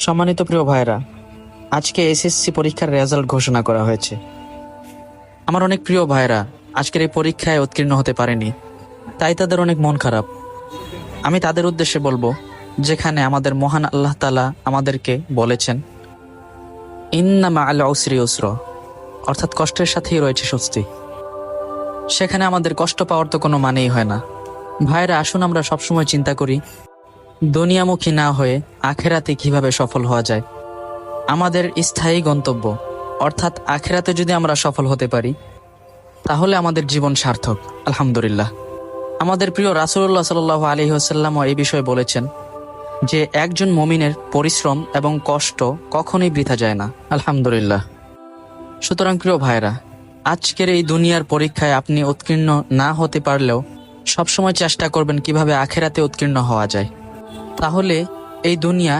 সম্মানিত প্রিয় ভাইরা, আজকে এসএসসি পরীক্ষার রেজাল্ট ঘোষণা করা হয়েছে। আমার অনেক প্রিয় ভাইরা আজকের এই পরীক্ষায় উত্তীর্ণ হতে পারেনি, তাই তাদের অনেক মন খারাপ। আমি তাদের উদ্দেশ্যে বলবো, যেখানে আমাদের মহান আল্লাহ তাআলা আমাদেরকে বলেছেন ইন্না মাআল উসরি ইউসরা, অর্থাৎ কষ্টের সাথেই রয়েছে স্বস্তি, সেখানে আমাদের কষ্ট পাওয়ার তো কোনো মানেই হয় না। ভাইরা, আসুন আমরা সবসময় চিন্তা করি দুনিয়ামুখী না হয়ে আখেরাতে কিভাবে সফল হওয়া যায়। আমাদের স্থায়ী গন্তব্য অর্থাৎ আখেরাতে যদি আমরা সফল হতে পারি, তাহলে আমাদের জীবন সার্থক। আলহামদুলিল্লাহ। আমাদের প্রিয় রাসূলুল্লাহ সাল্লাল্লাহু আলাইহি ওয়াসাল্লামও এই বিষয়ে বলেছেন যে একজন মুমিনের পরিশ্রম এবং কষ্ট কখনোই বৃথা যায় না। আলহামদুলিল্লাহ। সুতরাং প্রিয় ভাইরা, আজকের এই দুনিয়ার পরীক্ষায় আপনি উত্তীর্ণ না হতে পারলেও সবসময় চেষ্টা করবেন কিভাবে আখেরাতে উত্তীর্ণ হওয়া যায়। তাহলে এই দুনিয়া